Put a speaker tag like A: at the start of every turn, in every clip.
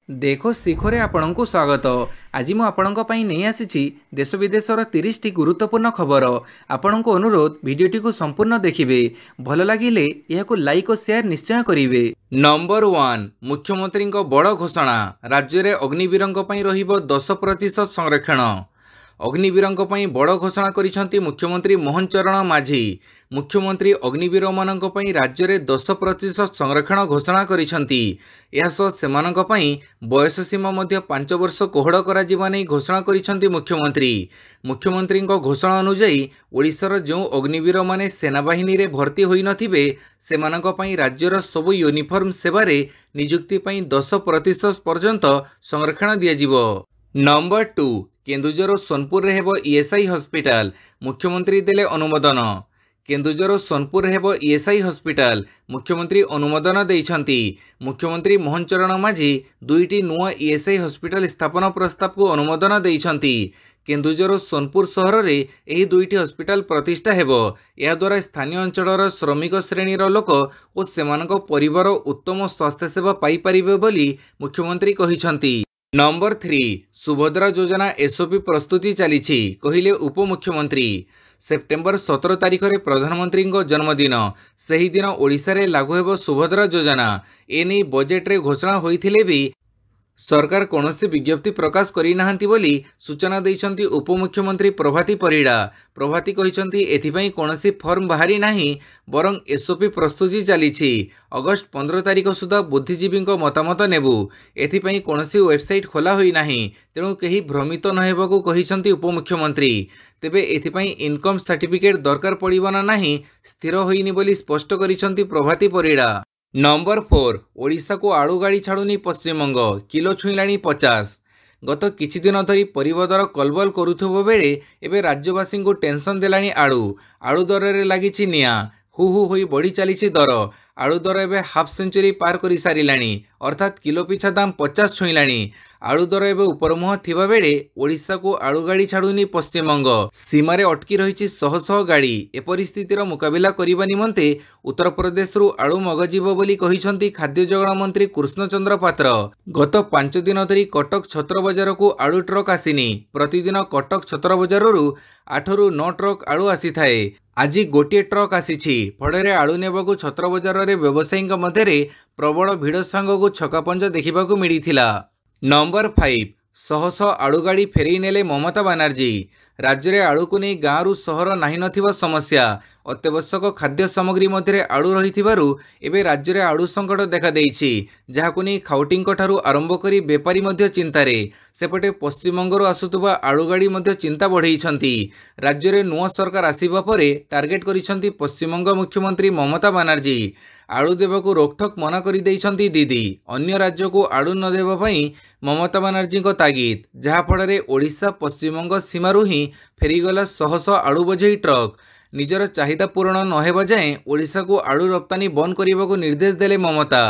A: देखो शिखरे आपणଙ୍କୁ स्वागत। आज मु आपणଙ୍କ ପାଇଁ ନେଇ ଆସିଛି देश विदेशर 30 टी गुरुत्वपूर्ण खबर। आपणଙ୍କୁ अनुरोध भिडियोटी को संपूर्ण देखिए, भल लगिले यहाकु लाइक और शेयर निश्चय करिवे। नंबर 1 मुख्यमंत्री बड़ घोषणा, राज्य में अग्निवीरों रहिबो 10% संरक्षण। अग्निवीरों बड़ घोषणा करिसेंती मुख्यमंत्री मोहन चरण माझी। मुख्यमंत्री अग्निवीर मानक राज्य में 10% संरक्षण घोषणा करिसेंती। यासह सेमानक पई बयस सीमा 5 वर्ष कोहड़ करा नहीं घोषणा करिसेंती मुख्यमंत्री। मुख्यमंत्री घोषणा अनुଯାयी ओडिशार जो अग्निवीर माने सेनाबाहिनी रे भर्ती होई नथिबे सेमानक पई राज्यर सबु यूनिफॉर्म सेवारे नियुक्ति पई 10% पर्यंत संरक्षण दियाजिवो। नंबर 2 केन्दुझर और सोनपुर रे हेबो ईएसआई हॉस्पिटल। मुख्यमंत्री देले अनुमोदन। केन्दुझर और सोनपुर हेबो ईएसआई हॉस्पिटल मुख्यमंत्री अनुमोदन देइछंती। मुख्यमंत्री मोहन चरण माझी 2टी नुआ ईएसआई हॉस्पिटल स्थापन प्रस्ताव को अनुमोदन देइछंती। केन्दुझर और सोनपुर सहर रे एही 2टी हॉस्पिटल प्रतिष्ठा हेबो। या द्वारा स्थानीय अंचलर श्रमिक श्रेणीर लोक और सेमानक परिवार उत्तम स्वास्थ्य सेवा पाई परिबे बोली मुख्यमंत्री कहिछंती। नंबर 3 सुभद्रा योजना एसओपी प्रस्तुति चली कहिले उपमुख्यमंत्री। सेप्टेम्बर 17 तारिख में प्रधानमंत्री जन्मदिन, सही दिन ओडिशा रे लागू हेबो सुभद्रा योजना। एने बजेट रे घोषणा होइथिले भी सरकार कौनसी विज्ञप्ति प्रकाश करी नाहंती बोली सूचना दैछंती उपमुख्यमंत्री प्रभाती परिड़ा। प्रभाती कहिसंती एथिपई कौनसी फॉर्म बाहरी नाही, बरं एसओपी प्रस्तुति चली। अगस्ट 15 तारिख सुधा बुद्धिजीवी मतामत नेबु। एथिपई कौनसी वेबसाइट खोला होई नाही, तेणु केही भ्रमित न हेबाकू कहिसंती उपमुख्यमंत्री। तेबे एथिपई इनकम सर्टिफिकेट दरकार पड़िबना नाही, स्थिर होइनी बोली स्पष्ट करिसंती प्रभाती परिड़ा। नंबर 4 ओडिशा को आलू गाड़ी छाड़ुनी पश्चिमबंग, किलो छुईलाणी 50। गत किछि दिन धरी परिबा दर कलबल करुथबो बेले एबे राज्यवासी को टेंशन देलाणी आलू दर रे लागिछि निया। हु हु होई बढ़ी चली दर। आलू दर एबे हाफ सेंचुरी पार कर सारिलाणी, अर्थात किलो पिछा दाम 50 छुईलाणी। आलू दर एबे उपरमुह थिबा बेले ओडिशा को आलू गाड़ी छाड़ुनी पश्चिमबंग। सीमारे अटकी रही शह शह गाड़ी। ए परिस्थितिर मुकाबिला करने निमंते उत्तर प्रदेश रु आलू मगाजिबो बोली कहिसंती खाद्य जोगाण मंत्री कृष्णचंद्र पात्र। गत 5 दिन धरी कटक छतर बजार को आलू ट्रक आसीनी। प्रतिदिन कटक छतर बजार रु 8 रु 9 ट्रक आलू आसी थाए। आज गोटे ट्रक आसी फल आलू नेबाकू छतर बजार रे व्यवसायी मध्य प्रबल भिड़ सांग छकापंज देखा मिलता। नंबर 5 शह शह आलू गाड़ी फेरई नेले ममता बानार्जी। राज्य में आलू को नहीं गाँव सहर नाही नथिबा समस्या। अत्यावश्यक खाद्य सामग्री मध्य आलू रहिथिबारु एबे राज्य में आलू संकट देखा देइछि, जहाकु नहीं खाउटींक ठारू आरंभ करी बेपारी मध्य चिंतारे। सेपटे पश्चिमबंगरू आसुतुबा आलू गाड़ी मध्य चिंता बढ़ेइछंती। राज्य में नुआ सरकार आसीबा परे टार्गेट करिसंती पश्चिमबंग मुख्यमंत्री ममता बानार्जी। आलू देवाकू रोकठोक मना करी देइछंती दीदी। अन्य राज्य को आलू न देबा पई ममता बानार्जी को तागिद, जहाँफल ओडिशा पश्चिमबंग सीमारू ही फेरीगला शह शह आलू बोझई ट्रक। निजर चाहिदा पूरण नहेबा जाए ओडिशा को आलू रप्तानी बंद करने को निर्देश देले ममता।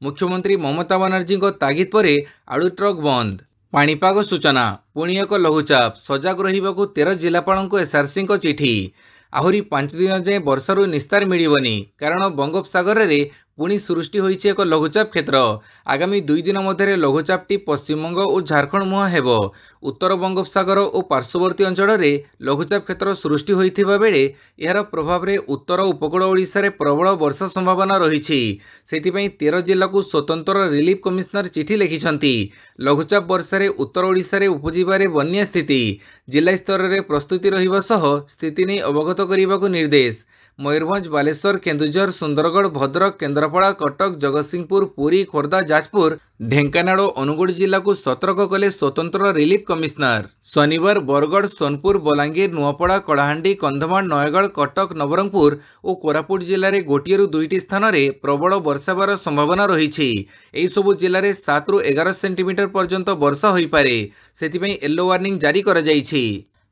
A: मुख्यमंत्री ममता बानार्जी को तागिद परे आलू ट्रक बंद। पाणीपाग सूचना पुणी एक लघुचाप, सजग रहिबाकू 13 जिलापाल को एसआरसी चिठी। आहुरी 5 दिन जाए वर्षारू निस्तार मिलबनी, कारण बंगोपसागर रे पुणी सृष्टि होइछि एक लघुचाप क्षेत्र। आगामी 2 दिन मध्य लघुचापटी पश्चिमबंग और झारखंड मुहां हेबो। उत्तर बंगोपसागर और पार्श्ववर्ती अंचल में लघुचाप क्षेत्र सृष्टि होइथिबा बेले यार प्रभाव में उत्तर उपकूल ओडिशा रे प्रबल वर्षा संभावना रही। सेथिपई 13 जिला को स्वतंत्र रिलीफ कमिश्नर चिठी लिखिछंती। लघुचाप वर्षा रे उत्तर ओडिशा रे उपजिबारे बन्या स्थिति जिला स्तर में प्रस्तुति रहिबा सह स्थिति नहीं अवगत करने निर्देश। मयूरभंज, बालेश्वर, केन्दुझर, सुंदरगढ़, भद्रक, केन्द्रापड़ा, कटक, जगतसिंहपुर, पुरी, खोर्धा, जाजपुर, ढेंकानाल और अनुगुड़ जिला को सतर्क कले स्वतंत्र रिलीफ कमिश्नर। शनिवार बरगढ़, सोनपुर, बलांगीर, नुआपड़ा, कलाहांडी, कंधमाल, नयगढ़, कटक, नवरंगपुर और कोरापुट जिले में गोटे रु 2टी स्थान में प्रबल वर्षा होबार संभावना रही। एही सबु जिले में 7 रु 11 सेंटीमीटर पर्यंत वर्षा होइपारे, सेथिपई येलो वार्निंग जारी करा जाइछि।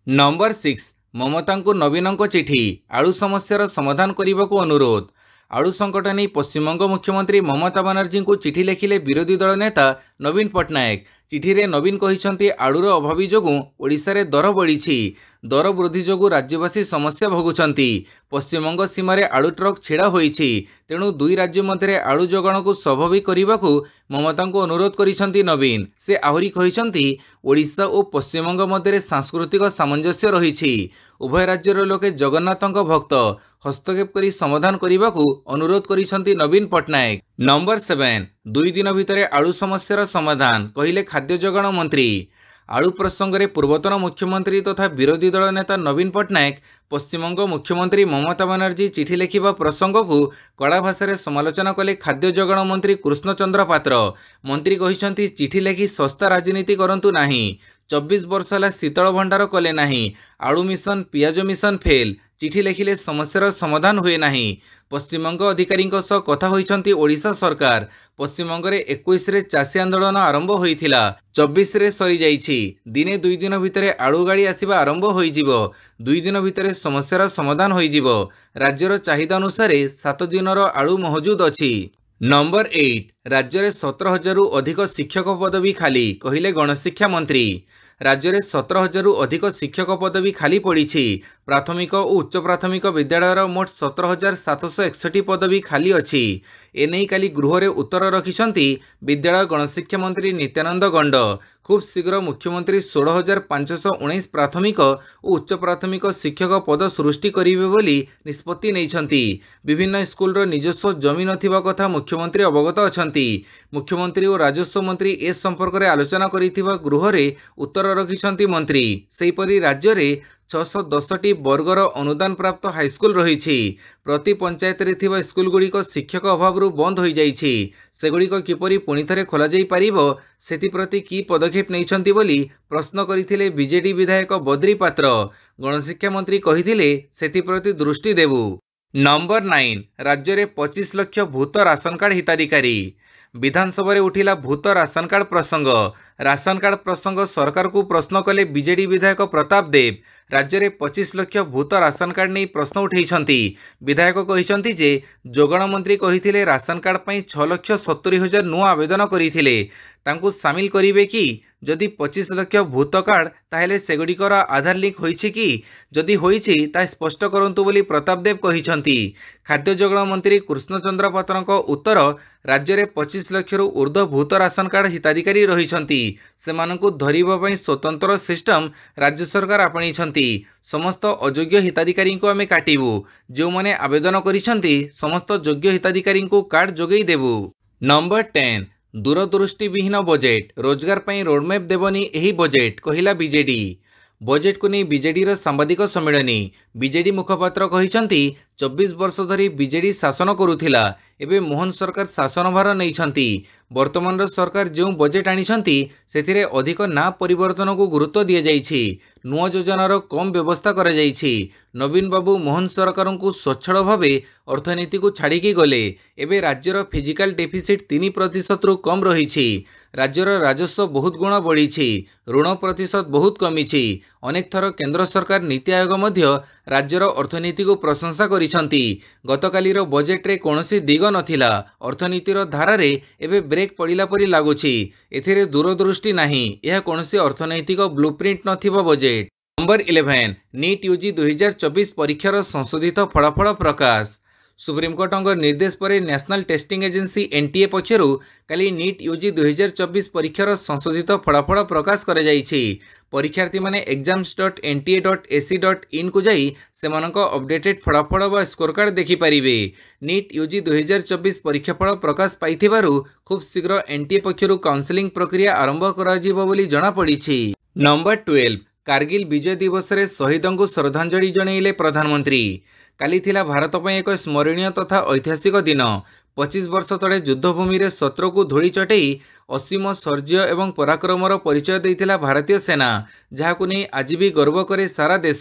A: नंबर 6 ममता को नवीन चिठी, आलू समस्यार समाधान करने को अनुरोध। आड़ू संकट नहीं पश्चिमबंग मुख्यमंत्री ममता बनर्जी को चिठी लिखिले विरोधी दल नेता नवीन पट्टनायक। चिठी रे नवीन कहिसंती आड़ूर अभावी जोगु ओडिशा रे दर बढ़ी। दर वृद्धि जोगु राज्यवासी समस्या भोगुंट। पश्चिमबंग सीमार आड़ू ट्रक छेड़ा होईछि। तेणु दुई राज्य मध्य आड़ू जोगाण को स्वाभाविक करने को ममता को अनुरोध करिसंती नवीन। से आहुरी कहिसंती ओडिशा और पश्चिमबंग मध्य सांस्कृतिक सामंजस्य रही। उभय राज्यर लोके जगन्नाथक भक्त। हस्तक्षेप करी समाधान करने को अनुरोध करिसंती नवीन पट्टनायक। नंबर 7 दुई दिन भितर आड़ू समस्यार समाधान कहिले खाद्य जोगाण मंत्री। आड़ू प्रसंग में पूर्वतन मुख्यमंत्री तथा विरोधी दल नेता नवीन पट्टनायक पश्चिमबंग मुख्यमंत्री ममता बनर्जी चिठी लिखिबा प्रसंग को कड़ा भाषा समालोचना कले खाद्य जोगाण मंत्री कृष्णचंद्र पात्र। मंत्री कहिसंती चिठी लिखि सस्ता राजनीति करंतु नाही। 24 वर्ष है शीतल भंडार कले नाही। आड़ू मिशन पियाज मिशन फेल। चिठी लिखिले समस्यार समाधान हुए नाही। पश्चिमबंग अधिकारी कथा होइछंती ओडिशा सरकार। पश्चिमबंग में 21 रे चाषी आंदोलन आरंभ होइथिला। 24 रे सरी जाइछि। दिने दुई दिन भितर आड़ू गाड़ी आसिबा आरंभ होइजिवो। दुई दिन भितर समस्यार समाधान होइजिवो। राज्यर चाहिदा अनुसार 7 दिनर आड़ू मौजूद अछि। नंबर 8 राज्य में 17,000 रु अधिक शिक्षक पदवी खाली कहिले गणशिक्षा मंत्री। राज्य में 17,000 रु अधिक शिक्षक पदवी खाली पड़ी। प्राथमिक और उच्च प्राथमिक विद्यालय मोट 17,761 पदवी खाली अच्छी। एने काली गृह में उत्तर रखिछंती विद्यालय गणशिक्षा मंत्री नित्यानंद गंड। खूब शीघ्र मुख्यमंत्री 16,519 प्राथमिक और उच्च प्राथमिक शिक्षक पद सृष्टि करिवे बोली निष्पत्ति नैछंती। विभिन्न स्कूल रो निजस्व जमी नथिबा कथा मुख्यमंत्री अवगत अछंती। मुख्यमंत्री और राजस्व मंत्री ए संपर्क में आलोचना करिथिबा गृह रे उत्तर रखिछंती मंत्री। सेहीपरि राज्य रे 610टी वर्गर अनुदान प्राप्त हाईस्कूल रही। प्रति पंचायत रे थिबा स्कूल गुड़िक शिक्षक अभाव बंद हो जाइछि। सेगुड़िक किपरि पुणी थरे खोला जाई पारिबो सेतिप्रति की पदक्षेप नैछंती बोली प्रश्न करथिले बीजेडी विधायक बद्री पात्र। गणशिक्षा मंत्री कहिथिले सेतिप्रति दृष्टि देबु। नंबर 9 राज्य में 25 लाख भूत राशन कार्ड हिताधिकारी। विधानसभा उठिला भूत राशन कार्ड प्रसंग। राशन कार्ड प्रसंग सरकार को प्रश्न कले बीजेडी विधायक प्रताप देव। राज्य में 25 लाख भूत राशन कार्ड नहीं प्रश्न उठेइछंती। विधायक कहिसंती जे जोगाण मंत्री कहिथिले राशन कार्ड पई 6,70,000 नुआ आवेदन करिथिले। तांकु सामिल करिवे कि जदि 25 लाख भूत कार्ड ताहेले सेगुड़िकर आधार लिंक होइछि कि जदि होइछि ता स्पष्ट करंतु बोली प्रताप देव कहिसंती। खाद्य जोगाण मंत्री कृष्णचंद्र पात्रक उत्तर राज्य में 25 लाख रु ऊर्ध्व भूत राशन कार्ड हिताधिकारी रहिछंती। सेमानंकु धरिबा पई स्वतंत्र सिस्टम राज्य सरकार आपणैछंती। समस्त अयोग्य हिताधिकारी को आमे काटिबु। जो माने आवेदन करिछंती समस्त योग्य हिताधिकारी को कार्ड जोगेई देबु। नंबर 10 दूरदृष्टि विहीन बजेट रोजगार पर रोडमैप देवनी एही बजेट कहिला बीजेडी। बजेट को नहीं बीजेडी सांबादिक सम्मेलनी। बीजेडी मुखपात्र कहिसंती 24 वर्ष धरी बीजेडी शासन करुथिला। एबे मोहन सरकार शासन भार नैछंती। वर्तमान सरकार जो बजेट आनिछंती सेथिरे अधिक ना परिवर्तन को गुरुत्व दिया जाइछि। नुआ योजनार कम व्यवस्था करा जाइछि। नवीन बाबू मोहन सरकार को स्वच्छल भावे अर्थनीति को छाड़िकी गले। एबे राज्यर फिजिकल डेफिसिट 3% रु कम रही। राज्यर राजस्व बहुत गुण बढ़ी। ऋण प्रतिशत बहुत कमी। अनेक थर केंद्र सरकार नीति आयोग मध्य राज्यर अर्थनीति को प्रशंसा करिसंती। गतकालीर बजेट रे कौनसी दिग नथिला। अर्थनीतिर धारा रे एबे ब्रेक पड़िला परि लागुछि। एथिरे दूरदृष्टि नाही। यह कौनसी अर्थनैतिक ब्लूप्रिंट नथिबा बजेट। नंबर 11 नीट यूजी 2024 परीक्षार संशोधित फलाफल प्रकाश। सुप्रीमकोर्ट निर्देश पर नेशनल टेस्टिंग एजेंसी एनटीए पक्षरु काली नीट यूजी 2024 परीक्षार संशोधित फलाफल प्रकाश कर परीक्षार्थी माने exams.nta.ac.in को जाई सेमानक अपडेटेड फलाफल व स्कोर कार्ड देखि पारिबे। नीट यूजी 2024 परीक्षाफल प्रकाश पाइथिबारु खूब शीघ्र एनटीए पक्षरु काउंसलिंग प्रक्रिया आरंभ करा जिवो बोली जणा पड़िछि। नंबर 12 कारगिल विजय दिवस रे शहीदों को श्रद्धांजलि जणैले प्रधानमंत्री। काली थिला भारत पर एक स्मरणीय तथा ऐतिहासिक दिन। 25 वर्ष तले युद्धभूमि रे शत्रु को धूली चटई असीम शौर्य एवं पराक्रमर परिचय देइथिला भारतीय सेना, जहाकु नै आज भी गर्व करे सारा देश।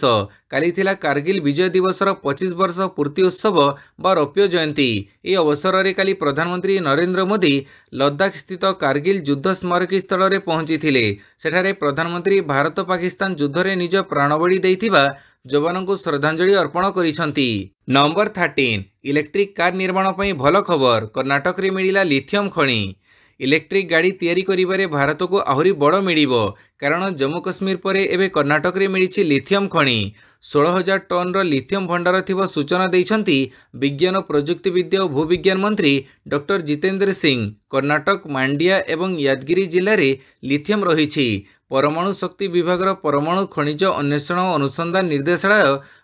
A: काली थिला कारगिल विजय दिवसर 25 वर्ष पूर्ति उत्सव बा रौप्य जयंती। ए अवसर में काली प्रधानमंत्री नरेंद्र मोदी लद्दाख स्थित कारगिल युद्ध स्मारकी स्थल में पहुंची थिले। सेठारे प्रधानमंत्री भारत पाकिस्तान युद्ध में निज प्राणबली देइथिबा जवानों को श्रद्धांजलि अर्पण करिसंती। नंबर 13 इलेक्ट्रिक कार निर्माण पई भल खबर, कर्नाटक रे मिलिला लिथियम खणी। इलेक्ट्रिक गाड़ी तैयारी करिबारे भारत को आहुरी बड़ मिलिबो, कारण जम्मू कश्मीर परे एबे कर्नाटक रे मिलिछि लिथियम खणी। 16,000 टन रो लिथियम भंडार थिबा सूचना दैछंती विज्ञान प्रजुक्ति विद्या और भूविज्ञान मंत्री डॉक्टर जितेंद्र सिंह। कर्नाटक मांडिया एवं यादगिरी जिले में लिथियम रही। परमाणु शक्ति विभाग परमाणु खनिज अन्वेषण और अनुसंधान निर्देशालय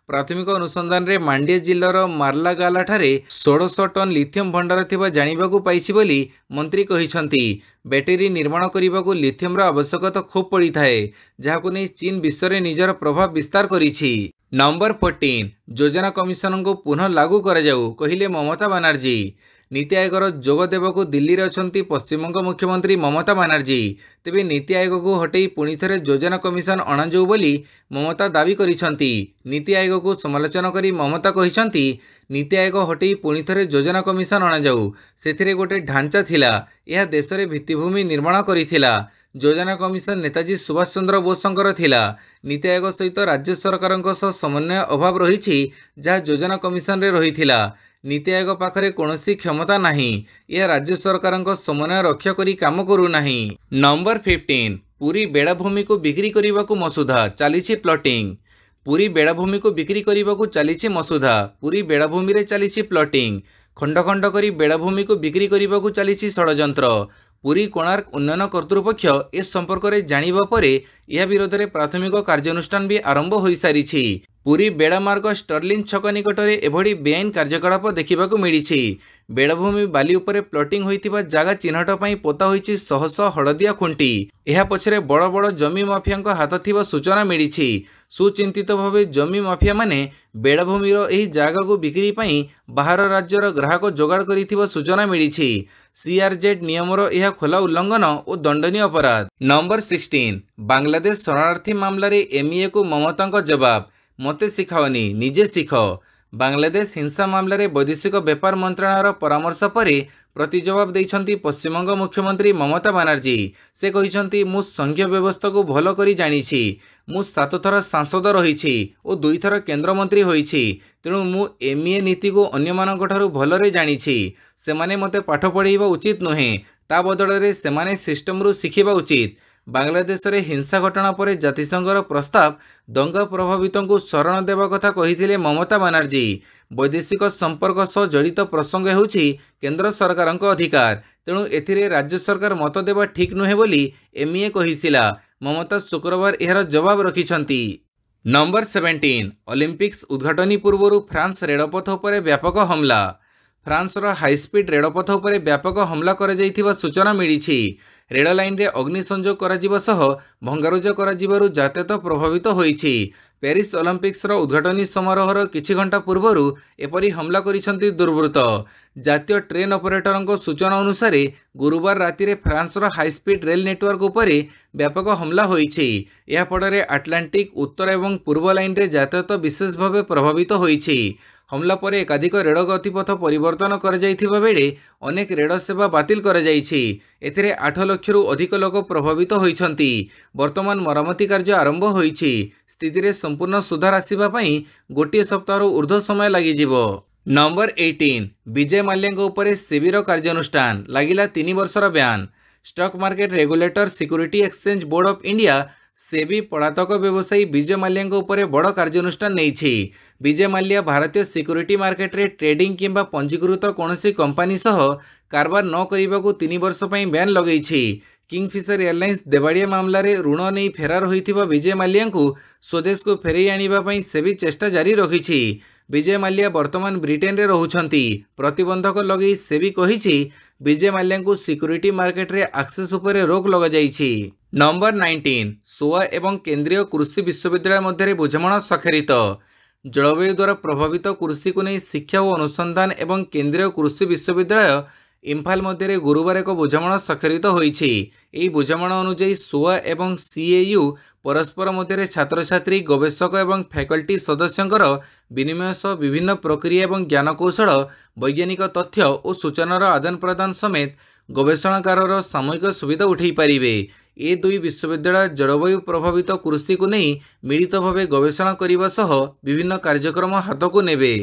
A: प्राथमिक अनुसंधान रे मांडिया जिलार मार्लागाला ठारे 1600 टन लिथियम भंडार थिबा जानिबाकू पाइछि बोली मंत्री कहिसंती। बैटेरी निर्माण करिबाकू लिथियम आवश्यकता खूब पड़ी थाए, जहाकू नै चीन विश्व में निजर प्रभाव विस्तार करिछि। नंबर 14 योजना कमिशन को पुनः लागू करा जाऊ, कहिले ममता बनर्जी। नीति आयोगर जोग देवाक दिल्ली में अच्छा पश्चिमबंग मुख्यमंत्री ममता बनर्जी। तेबे नीति आयोग को हटई पुणी थे योजना कमिशन अणाजाऊ बोली ममता दावी करिसंती। नीति आयोग को समालोचना करी ममता कहिसंती नीति आयोग हटई पुणी थे योजना कमिशन अणाजाऊ, सेथिरे गोटे ढांचा थिला, यह देश में भित्तिभूमि निर्माण करिथिला। योजना कमिशन नेताजी सुभाष चंद्र बोसंकर थिला। नीति आयोग सहित राज्य सरकारक समन्वय अभाव रही, जहाँ योजना कमिशन रे रहिथिला। नीति आयोग पाखरे कौनसी क्षमता नहीं, यह राज्य सरकारक समन्वय रक्षा करी काम करू नहीं। नंबर 15 पुरी बेड़ाभूमि को बिक्री करने मसुधा चली प्लॉटिंग। पुरी बेड़ाभूमि को बिक्री करने चली मसुधा। पुरी बेड़ाभूमि रे चली प्लॉटिंग। खंड खंड करी बेड़ाभूमि को बिक्री करने चली षड्यंत्र। पुरी कोणार्क उन्नयन कर्तृपक्ष ए संपर्क में जानिबा परे यह विरोध में प्राथमिक कार्यानुष्ठान भी आरंभ हो सारी। पुरी बेड़ामार्ग स्टर्लिंग छक निकट में एभली बेआईन कार्यकलाप देखा मिली। बेड़ाभूमि बाली उपरे प्लॉटिंग होइतिबा जागा चिन्हट पई पोता होइछि शह शह हळदिया खुंटी। एहा पछरे बड़ बड़ जमी माफिया हाथ थिबा सूचना मिली। सुचिंतित भावे जमी माफिया माने बेड़ाभूमिर एही जागा को बिक्री पई बाहर राज्यर ग्राहक जोगाड़ करिथिबा सूचना मिली। सीआरजेड नियमर यह खोला उल्लंघन और दंडनीय अपराध। नंबर 16 बांग्लादेश शरणार्थी मामला रे एमईए को ममता जवाब, मते सिखाओनी निजे शिख। बांग्लादेश हिंसा मामला रे वैदेशिक व्यापार मंत्रालय परामर्श पर प्रतिजवाब देइछंती पश्चिमबंग मुख्यमंत्री ममता बनर्जी। से कहिछंती मु संघीय व्यवस्था को भल करी जानिछि। मु 7 थर सांसद रहिछि और 2 थर केंद्र मंत्री होइछि। तेणु मु एमईए नीति को अन्य मानक ठारू भलरे जानिछि। सेमाने मते पाठ पढ़ाइबा उचित नुहे, ता बदଳରେ सेमाने सिस्टम रु शिखिबा उचित। बांग्लादेश रे हिंसा घटना पर जातिसंघर प्रस्ताव दंगा प्रभावितों को शरण देवा कथा कहिथिले ममता बनर्जी। वैदेशिक संपर्क सह जड़ित प्रसंग होउछि केंद्र सरकारक अधिकार, तेणु एथिरे राज्य सरकार मत देवा ठीक नुहे बोली एमईए कहिथिला। ममता शुक्रवार एहार जवाब रखिछंती। नंबर 17 ओलंपिक्स उद्घाटनी पूर्व फ्रांस रेलपथ पर व्यापक हमला। फ्रांसर हाईस्पीड रेलपथ पर व्यापक हमला कर सूचना मिली। रेल लाइन रे अग्निसंयोग भंगारुज यातायात प्रभावित होइछि। पेरिस ओलंपिक्सर उद्घाटनी समारोहर किछि घंटा पूर्व एपरी हमला करिसंती दुर्बृत्त। जातीय ट्रेन ऑपरेटर सूचना अनुसार गुरुवार राति रे फ्रांसर हाईस्पीड रेल नेटवर्क उपर व्यापक हमला होइछि। या फଳରେ आटलांटिक उत्तर एवं पूर्व लाइन रे यातायात विशेष भाव प्रभावित होइछि। हमला पर एकाधिक रेल गतिपथ परिवर्तन कर जाइथिबा बेले अनेक रेल सेवा बातिल कर जाइछि। एथिरे 8 लाख रु अधिक लोक प्रभावित होइछंती। वर्तमान मरम्मति कार्य आरंभ होइछि। स्थिति रे संपूर्ण सुधार आसीबा पई गोटे सप्ताह ऊर्ध्व समय लागिजिवो। नंबर 18 विजय माल्या उपर सेबीर कार्यानुष्ठान लागिला 3 वर्षर ब्यान। Stock market regulator security exchange board of India SEBI पलातक व्यवसायी विजय माल्या उपर बड़ कार्यानुष्ठान नेइछि। विजय माल्या भारतीय सिक्यूरिटी मार्केट रे ट्रेडिंग किंबा पंजीकृत कौनसी कंपनी सह कारबार न करने 3 वर्ष पई बैन लगेछि। किंगफिशर एयरलाइंस देवाड़िया मामला रे ऋण नहीं फेरार होइथिबा विजय माल्या को स्वदेश को फेरई आनिबा पई सेबी चेष्टा जारी रखिछि। विजय माल्या वर्तमान ब्रिटेन रे रहुछंती। प्रतिबंधक लगे सेबी कहिछि विजय माल्या को सिक्यूरिटी मार्केट रे एक्सेस उपरे रोक लगा जाइछि। नंबर 19 सोआ एवं केंद्रीय कृषि विश्वविद्यालय मध्य बुझामणा स्वाक्षरित। जलवायु द्वारा प्रभावित कृषि को नहीं शिक्षा और अनुसंधान एवं केंद्रीय कृषि विश्वविद्यालय इम्फाल मध्य गुरुवार एक बुझामणा स्वाक्षरित होईछि। एही बुझामणा अनुसार सोआ एवं सीएयू परस्पर मध्य छात्र छात्री गवेषक एवं फैकल्टी सदस्यंकर विनिमय सह विभिन्न प्रक्रिया एवं ज्ञानकौशल वैज्ञानिक तथ्य और सूचनार आदान प्रदान समेत गवेषणागार सामूहिक सुविधा उठै पारिबे। ए दुई विश्वविद्यालय जलवायु प्रभावित कृषि को नहीं मिलित भाव गवेषणा करने सह विभिन्न कार्यक्रम हाथ को नेबे।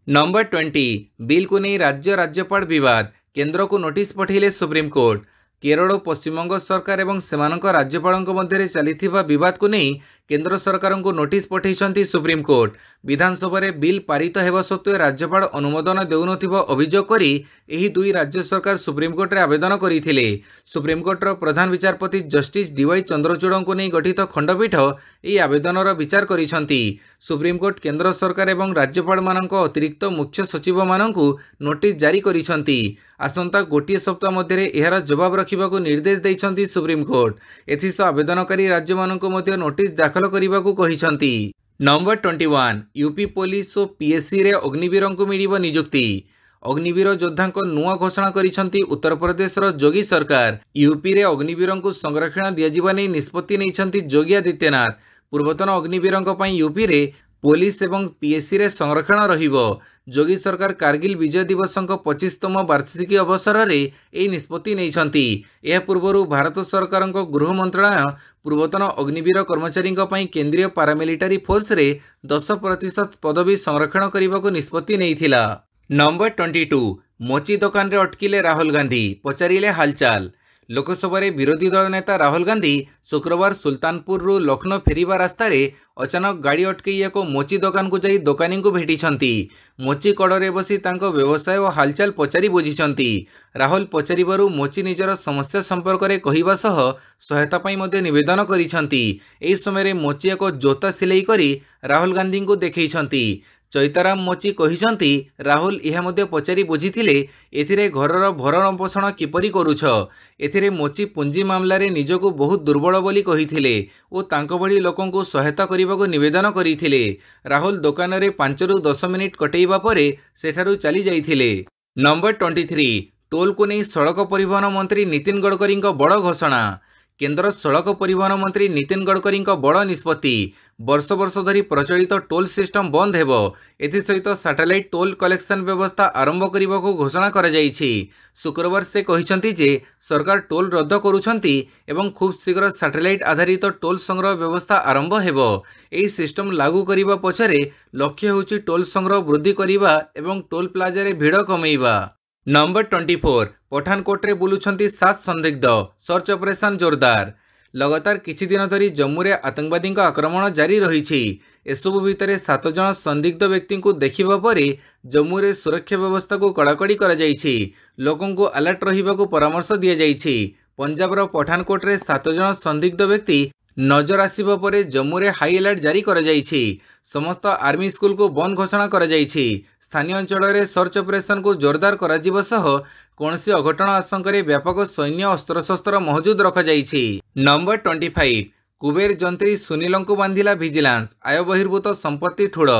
A: नंबर 20 बिल को नहीं राज्यपाल विवाद केंद्र को नोटिस पठेले सुप्रीमकोर्ट। केरल और पश्चिमबंग सरकार एवं सेमानक राज्यपालों मध्य चलिथिबा विवाद को नहीं केंद्र सरकार को नोटिस पठेइछंती सुप्रीमकोर्ट। विधानसभा रे बिल पारित हेबा सत्वे राज्यपाल अनुमोदन देउनथिबा अभियोग करी एही दुई राज्य सरकार सुप्रीमकोर्ट रे आवेदन करिथिले। सुप्रीमकोर्टर प्रधान विचारपति जस्टिस डीवाई चंद्रचूड़ को नहीं गठित खंडपीठ एही आवेदनर विचार करिछंती। सुप्रीमकोर्ट केंद्र सरकार एवं राज्यपाल मानक अतिरिक्त मुख्य सचिव मानकु नोटिस जारी करिछंती। आसंता गोटे सप्ताह मध्य एहार जवाब रखिबाकू निर्देश दैछंती सुप्रीमकोर्ट। एथिस आवेदनकारी राज्य मानकु मध्य नोटिस दाखल करिबाकू कहिछंती। नंबर 21 यूपी पुलिस और पीएससी रे अग्निवीर को मिलिबो नियुक्ति। अग्निवीर योद्धा नुआ घोषणा करिछंती उत्तर प्रदेश योगी सरकार। यूपी रे अग्निवीर को संरक्षण दियाजिबा नै निष्पत्ति नैछंती योगी आदित्यनाथ। पूर्वतन अग्निवीर यूपी रे पुलिस एवं पीएससी रे संरक्षण रहिबो। योगी सरकार कारगिल विजय दिवस 25तम वार्षिकी अवसर में यह निष्पत्ति नैछंती। यह पूर्व भारत सरकार गृह मंत्रालय पूर्वतन अग्निवीर कर्मचारी केंद्रीय पारामिलिटारी फोर्स रे 10% पदवी संरक्षण करने को निष्पत्ति नैथिला। नंबर 22 मोची दुकान रे अटकिले राहुल गांधी पचारिले हालचाल। लोकसभा रे विरोधी दल नेता राहुल गांधी शुक्रवार सुल्तानपुर रु लखनऊ फेरिबा रास्ता रे अचानक गाड़ी अटकई एक मोची दुकान को जाई दुकानी को भेटिछंती। मोची कड़े बसी तांको व्यवसाय और हालचाल पचारि बुझिछंती। राहुल पचारिबारु मोची निजर समस्या संपर्क में कहिबा सह सहायता पाई मध्ये निवेदन करिछंती। एही समय रे मोची एक जोता सिलाई करी राहुल गांधी को देखैछंती। चैताराम मोची कहिछंती राहुल यह मध्य पचारि बुझिथिले एथिरे घरर भरण पोषण किपरि करूछ। एथिरे मोची पुंजी मामलारे निजको बहुत दुर्बल बोली कहिथिले ओ तांको भली लोकंको सहायता करिबाको निवेदन करिथिले। राहुल दुकान रे 5 रु 10 मिनिट कटेइबा परे सेठारु चली जाइथिले। नंबर 23 टोल को नहीं सड़क परिवहन मंत्री नितिन गडकरी बड़ घोषणा। केंद्र सड़क परिवहन मंत्री नितिन गडकरी बड़ निष्पत्ति। वर्ष वर्ष धरी प्रचलित टोल सिस्टम बंद हेबो। एथि सहित सैटेलाइट टोल कलेक्शन व्यवस्था आरंभ करने को घोषणा करा जाइछि। शुक्रवार से कहिसंती जे सरकार टोल रद्द करुछंती एवं खूब शीघ्र सैटेलाइट आधारित टोल संग्रह व्यवस्था आरंभ हेबो। एही सिस्टम लागू करिबा पछरे लक्ष्य होछि टोल संग्रह वृद्धि करिबा एवं टोल प्लाजा रे भीड़ कमेइबा। नंबर 24 पठानकोट रे बुलुछंती 7 संदिग्ध सर्च ऑपरेशन जोरदार। लगातार किछि दिन धरी जम्मू रे आतंकवादी आक्रमण जारी रही। एसबू भितर 7 जन संदिग्ध व्यक्ति को देखिबा परे जम्मू रे सुरक्षा व्यवस्था को कड़ाकड़ी करा जाइछि। लोकों को अलर्ट रहिबाकू परामर्श दिया जाइछि। पंजाब रो पठानकोट रे 7 जन संदिग्ध व्यक्ति नजर आसिबा परे जम्मू रे हाई अलर्ट जारी करा जाइछि। समस्त आर्मी स्कूल को बंद घोषणा करा जाइछि। स्थानीय अंचल रे सर्च ऑपरेशन को जोरदार करा जिबो सह कोनसी अघटन आशंका रे व्यापक सैन्य अस्त्रशस्त्र मौजूद रखा जाइछि। नंबर 25 कुबेर जंत्री सुनील को बांधिला विजिलेंस आय बहिर्भूत संपत्ति ठुड़।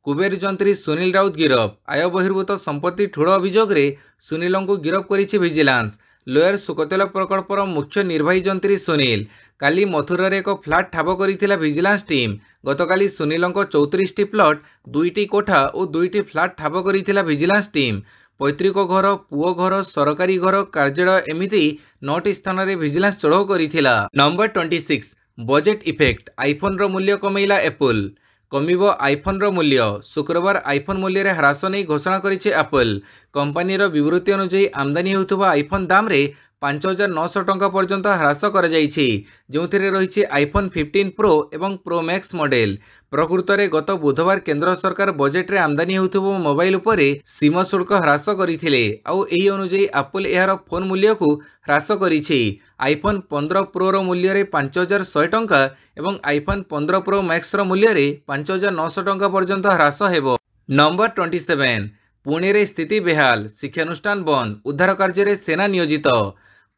A: कुबेर जंत्री सुनील राउत गिरफ। आय बहिर्भूत संपत्ति ठुड़ अभियोग रे सुनील को गिरफ करिछि विजिलेंस। लोयर सुकतेल प्रकल्पर मुख्य निर्वाही जंत्री सुनील काली मथुरा रे एक फ्लाट ठाब करिथिला विजिलेंस टीम। गतकाली सुनील 34टी प्लट 2टी कोठा और 2टी फ्लाट ठाब करिथिला विजिलेंस टीम। पैतृक घर पुओ घर सरकारी घर कार्यालय एमिति 9टी स्थान रे विजिलेंस चढ़ाऊ करिथिला। नंबर 26 बजेट इफेक्ट आईफोन रो मूल्य कमेइला एप्पल। कमिबो आईफोन रो मूल्य। शुक्रवार आईफोन मूल्य रे ह्रास नहीं घोषणा करिछि एप्पल। कंपनीर विवृत्ति अनुसार आमदानी होउथबा आईफोन दाम रे 5900 टंका पर्यंत ह्रास करा जाइछि, जोंथिरे रहिछि आईफोन 15 प्रो एवं प्रो मैक्स मॉडल। प्रकृत में गत बुधवार केंद्र सरकार बजेट रे आमदानी होउथबो मोबाइल उपरे सीमा शुल्क ह्रास करिथिले। आउ एही अनुसार एप्पल एहार फोन मूल्य को ह्रास करिछि। आईफोन 15 प्रो रो मूल्य रे 5100 टंका एवं आईफोन 15 प्रो मैक्स रो मूल्य रे 5900 टंका पर्यंत ह्रास हेबो। नंबर 27 पुणे रे स्थिति बेहाल शिक्षानुष्ठान बंद उद्धार कार्य रे सेना नियोजित।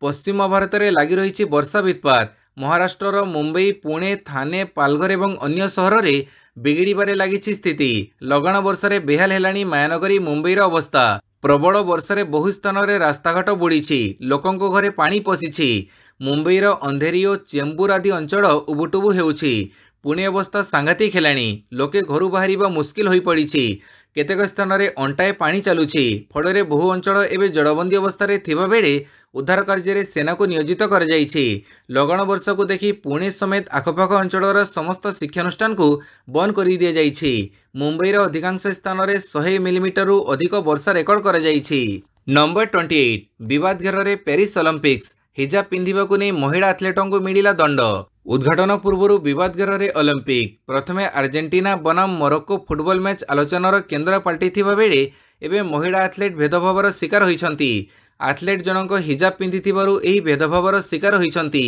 A: पश्चिम भारत में लगी रही वर्षा वित्पात। महाराष्ट्र मुंबई पुणे थाने पालघर एवं अन्य सहर में बिगिड़बारे लगी स्थिति। लगाण वर्षा बेहाल हेलाणी मायानगरी मुंबईर अवस्था। प्रबल वर्षा बहु स्थान में रास्ताघाट बुड़ी लोकों घरे पानी पशिछि। मुंबईर अंधेरी और चेंबूर आदि अंचल उबुटुबु हेउछि। पुणे अवस्था सांघातिक हेलाणी। लोके घरू बाहर मुस्किल हो पड़ी। केतेक स्थान में अंटाए पानी चलुछि। फल बहु अंचल एवं जड़बंदी अवस्था थिबा बेले उद्धार कार्य सेना को नियोजित कर जाइछि। लगन वर्षा को देखि पुणे समेत आखपाख अंचल समस्त शिक्षानुष्ठान को बंद कर दि जाइछि। मुंबईर अधिकांश स्थान में 100 मिलीमीटर अधिक वर्षा रेकर्ड कर जाइछि। नंबर 28 विवाद घेर पेरिस ओलंपिक्स। हिजाब पिंधिबाकु नहीं महिला एथलेटों को मिला दंड। उद्घाटन पूर्व विवाद घेर ओलंपिक प्रथमे अर्जेंटीना बनाम मोरक्को फुटबॉल मैच आलोचनार केन्द्र पलटि बेले एवं महिला एथलेट भेदभावर शिकार होइछंती। एथलेट जनक हिजाब पिंधिथिबारु एही भेदभावर शिकार होइछंती।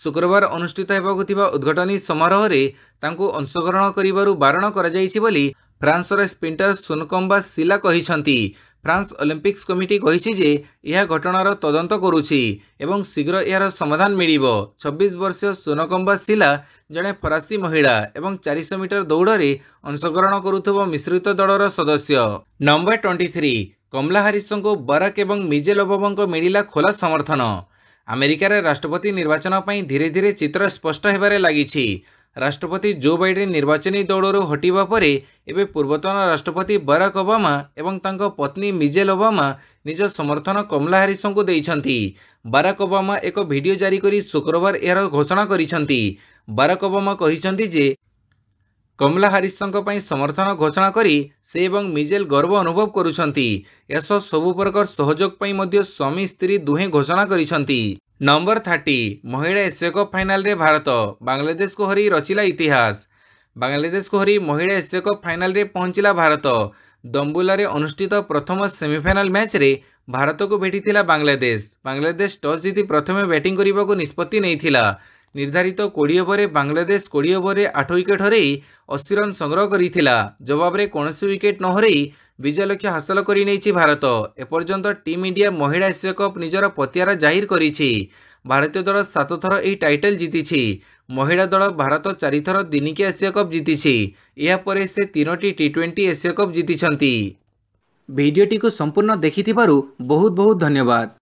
A: शुक्रवार अनुष्ठित हेबाकु थिबा उद्घाटनी समारोह रे तांकु अंशग्रहण करिबारु बारण करा जाइछि बोली फ्रांसर स्प्रिंटर सुनकम्बा सिला कहिछंती। फ्रांस ओलंपिक्स कमिटी कहिछि जे यह घटनार तदंत करुछि एवं शीघ्र यार समाधान मिलिबो। 26 वर्षीय सुनकम्बा सिला जड़े फरासी महिला एवं 400 मीटर दौड़ में अंशग्रहण करुथबो मिश्रित दलर सदस्य। नंबर 23 कमला हारिस को बराक एवं मिजेल ओबामा मिला खोला समर्थन। अमेरिकार राष्ट्रपति निर्वाचन पर धीरे धीरे चित्र स्पष्ट होबार लागिछि। राष्ट्रपति जो बाइडेन निर्वाचनी दौड़ू हटिबा परे एबे पूर्वतन राष्ट्रपति बराक ओबामा एवं तांको पत्नी मिजेल ओबामा निज समर्थन कमला हारिस को देइछंती। बराक ओबामा एक वीडियो जारी करी शुक्रवार यार घोषणा करिछंती। बराक ओबामा कहिछंती जे कमला हारिस समर्थन घोषणा करी से एवं मिजेल गर्व अनुभव करुछंती। एस सबु प्रकार सहयोग पई मध्य स्वामी स्त्री दुहे घोषणा करिछंती। नंबर 30 महिला एशिया कप फाइनल रे भारत बांग्लादेश को हरी रचिला इतिहास। बांग्लादेश को हरी महिला एशिया कप फाइनल रे पहुंचला भारत। दम्बुला रे अनुष्ठित प्रथम सेमीफाइनल मैच रे भारत को भेटिथिला बांग्लादेश। बांग्लादेश टॉस जीति प्रथमे बैटिंग करने को निष्पत्ति नैथिला। निर्धारित 20 ओवर बांग्लादेश 20 ओवर 8 विकेट हरई 80 रन संग्रह करिथिला। जवाब रे कौनसी विकेट न हरई विजय लक्ष्य हासिल करि नैछि भारत। एपर्यंत टीम इंडिया महिला एशिया कप निजर पतियारा जाहिर करिछि। भारतीय दल 7 थर एही टाइटल जीतिछि। महिला दल भारत 4 थर दिनिकिया एशिया कप जीतिछि। या परे से 3टी T20 एशिया कप जीतिछंती। वीडियोटी को संपूर्ण देखिथिबारु बहुत बहुत धन्यवाद।